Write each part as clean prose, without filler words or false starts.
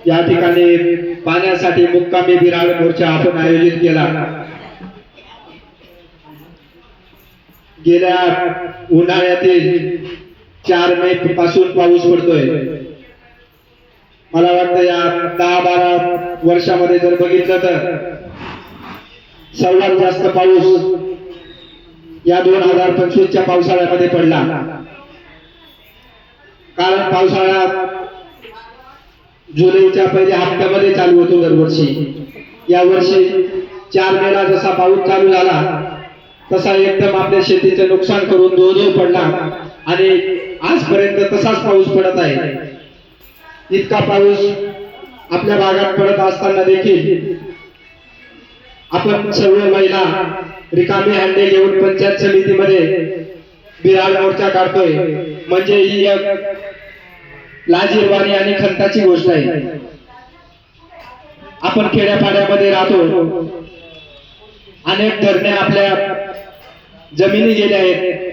या ठिकाणी पाण्यासाठी मुक्कामी विराळ मोर्चा आपण आयोजित केला। गेल्या उन्हाळ्यातील 4 मे पासून पाऊस पडतोय। मला वाटतं या 10-12 वर्षामध्ये जर बघितलं तर सर्वात जास्त पाऊस या 2025च्या पावसाळ्यामध्ये पडला। कारण पावसाळा जुलैच्या पहिल्या हप्त्यामध्ये चालू होतो दरवर्षी। या वर्षी 4 मेला जसा पाऊस चालू झाला तसा एकदम आपल्या शेतीचे नुकसान करून धो पडला आणि आजपर्यंत तसाच पाऊस पडत आहे। इतका पाऊस आपल्या भागात पडत असताना देखील आपण सर्व महिला रिकामे हंडे घेऊन पंचायत समितीमध्ये विराळ मोर्चा काढतोय। म्हणजे ही एक लाजिरवाणी आणि खंताची गोष्ट आहे। आपण खेड्यापाड्यामध्ये राहतो, अनेक धरणे आपल्या जमिनी गेल्या आहेत।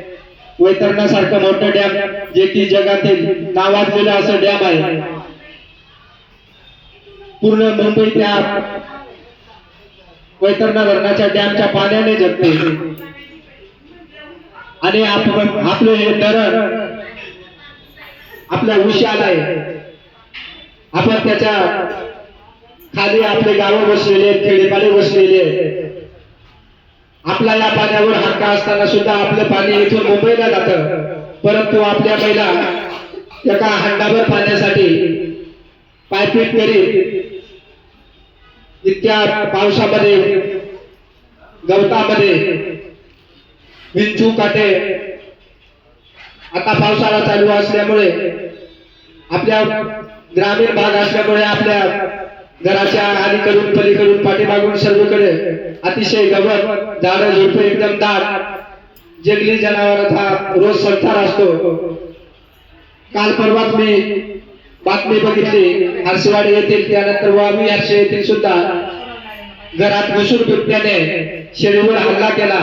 वैतरणासारखं मोठं डॅम जे की जगातील नावाजलेलं असं डॅम आहे, पूर्ण मुंबई त्या वैतरणा धरणाच्या डॅमच्या पाण्याने जगते आणि आपलं हे धरण आपल्या उशाला आहे। आपण त्याच्या खाली आपले गावं बसलेले आहेत, खेडेपाडे बसलेले आहेत। आपला या पाण्यावर हक्क असताना सुद्धा आपलं पाणी इथून मुंबईला जातं, परंतु आपल्या महिला एका हंडाभर पाण्यासाठी पायपीट करीत इतक्या पावसामध्ये गवतामध्ये विंचू काटे, आता पावसाळा चालू असल्यामुळे आपल्या ग्रामीण भाग असल्यामुळे आपल्या घराच्या अलीकडून पलीकडून पाठीमागून सर्वकडे अतिशय गवत, झाडं झुडपे एकदम दाट, जंगली जनावरांचा रोज संचार असतो। काल परवाच मी बातमी बघितली, हर्षवाडी येथील त्यानंतर वावी हर्षे येथील सुद्धा घरात घुसून बिबट्याने शेळीवर हल्ला केला।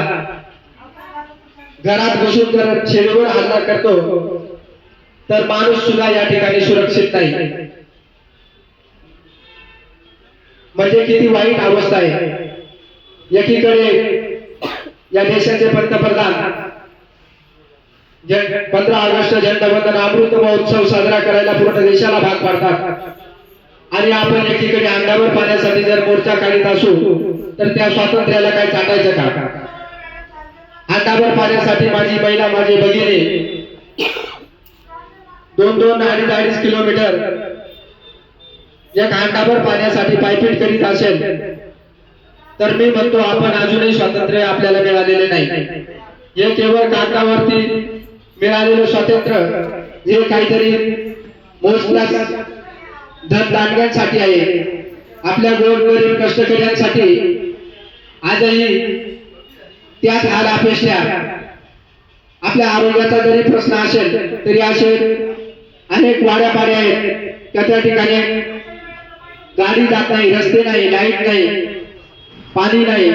घरात घुसून जर शेळीवर हल्ला करतो तर माणूस सुद्धा या ठिकाणी सुरक्षित नाही। म्हणजे किती वाईट अवस्था आहे। एकीकडे या देशाचे पंतप्रधान 15 ऑगस्ट झेंडावंदन अमृत महोत्सव साजरा करायला पूर्ण देशाला भाग पाडतात आणि आपण एकीकडे अंगावर पाण्यासाठी जर मोर्चा काढत असू तर त्या स्वातंत्र्याला काय चाटायचं का? अंगावर पाण्यासाठी माझी महिला, माझे भगिनी 2-2, 2.5 किलोमीटर एक अंगावर पाण्यासाठी पायपीट करीत असेल तर मी म्हणतो आपण अजूनही स्वातंत्र्य आपल्याला मिळालेले नाही। हे केवळ कागदावरती मिळालेलं स्वातंत्र्य हे काहीतरी मोजदार धनदांडग्यांसाठी आहे। आपल्या गोरगरीब कष्टकऱ्यांसाठी आजही त्याच हाल अपेक्षा। आपल्या आरोग्याचा जरी प्रश्न असेल तरी असे अनेक वाड्यापाड्या आहेत त्या ठिकाणी गाडी जात नाही, रस्ते नाही, लाईट नाही, पाणी नाही,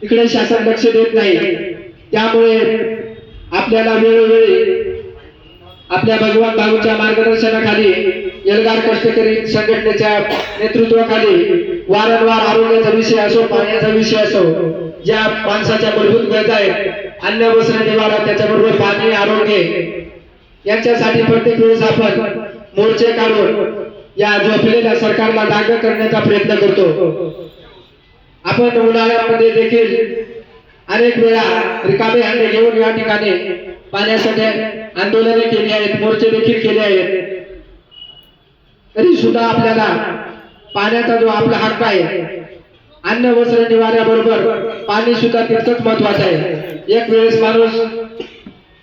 इकडे शासन लक्ष देत नाही। त्यामुळे आपल्याला वेळोवेळी आपल्या भगवान भाऊच्या मार्गदर्शनाखाली एल्गार कष्टकरी संघटनेच्या नेतृत्वाखाली वारंवार आरोग्याचा विषय असो, पाण्याचा विषय असो, ज्या माणसाच्या मूलभूत गरजा आहेत, अन्न, वस्त्र, निवारा, त्याच्याबरोबर पाणी, आरोग्य, यांच्यासाठी प्रत्येक वेळेस आपण मोर्चे काढून या झोपलेल्या सरकारला जाग करण्याचा प्रयत्न करतो। आपण उन्हाळ्यामध्ये देखील अनेक वेळा रिकामे हंडे घेऊन या ठिकाणी पाण्यासाठी आंदोलने केली आहेत, मोर्चे देखील केले आहेत। तरी सुद्धा आपल्याला पाण्याचा जो आपला हक्क आहे, अन्न, वस्त्र, निवाऱ्याबरोबर पाणी सुद्धा तितकंच महत्वाचं आहे। एक वेळेस माणूस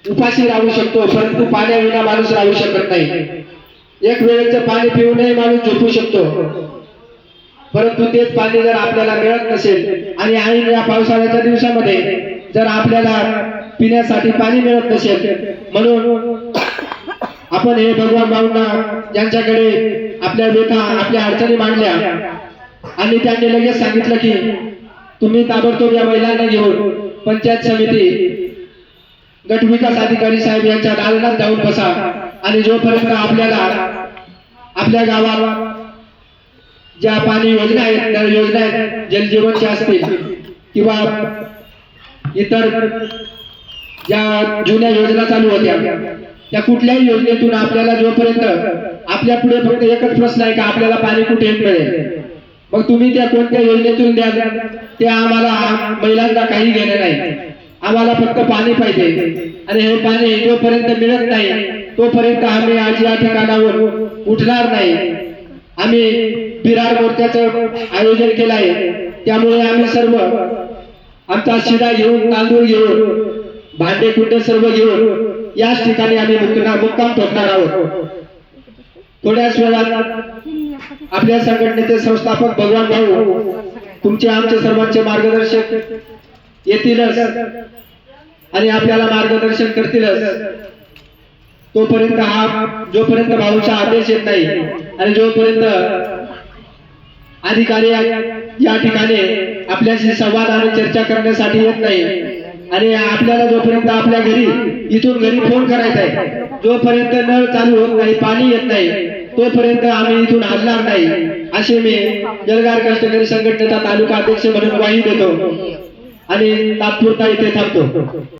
उपाशी राहू शकतो, परंतु पाण्याविना माणूस राहू शकत नाही। एक वेळेचं पाणी पिऊनही माणूस झोपू शकतो, परंतु तेच पाणी जर आपल्याला मिळत नसेल आणि ऐन या पावसाळ्याच्या दिवसामध्ये जर आपल्याला पिण्यासाठी पाणी मिळत नसेल, म्हणून आपण हे भगवान भाऊंना ज्यांच्याकडे आपल्या व्यथा, आपल्या अडचणी मांडल्या आणि त्यांनी लगेच सांगितलं की तुम्ही ताबडतोब या महिलांना घेऊन पंचायत समिती, गट विकास अधिकारी साहेब यांच्या दालनात जाऊन बसा आणि जोपर्यंत आपल्याला आपल्या गावात ज्या पाणी योजना आहेत त्या योजना आहेत जलजीवनच्या असतील किंवा इतर ज्या जुन्या योजना चालू होत्या त्या कुठल्याही योजनेतून आपल्याला जोपर्यंत आपल्या पुढे फक्त एकच प्रश्न आहे की आपल्याला पाणी कुठे मिळेल, मग तुम्ही त्या कोणत्या योजनेतून द्याल ते आम्हाला महिलांना काही घेणं नाही. आम्हाला फक्त पाणी पाहिजे आणि हे पाणी जोपर्यंत मिळत नाही तोपर्यंत आम्ही आज या ठिकाणावर उठणार नाही. आम्ही बिराड मोर्चाचं आयोजन केलं आहे, त्यामुळे आम्ही सर्व आमचा शिदा घेऊन तांदूळ घेऊन भांडे कुंडे सर्व घेऊन याच ठिकाणी आम्ही मुक्काम ठोकणार आहोत. थोड्याच वेळात आपल्या संघटनेचे संस्थापक भगवान भाऊ तुमचे आमचे सर्वांचे मार्गदर्शक येतीलच आणि आपल्याला मार्गदर्शन करतीलच. तोपर्यंत जोपर्यंत भाऊचा आदेश येत नाही आणि जोपर्यंत अधिकारी या ठिकाणी आपल्याशी संवाद आणि चर्चा करण्यासाठी येत नाही आणि आपल्याला जोपर्यंत आपल्या इथून घरी फोन करायचा आहे, जोपर्यंत नळ चालू होत नाही, पाणी येत नाही, तोपर्यंत आम्ही इथून हलणार नाही असे मी जळगाव कष्टकरी संघटनेचा तालुका अध्यक्ष म्हणून ग्वाही देतो आणि तात्पुरता इथे थांबतो.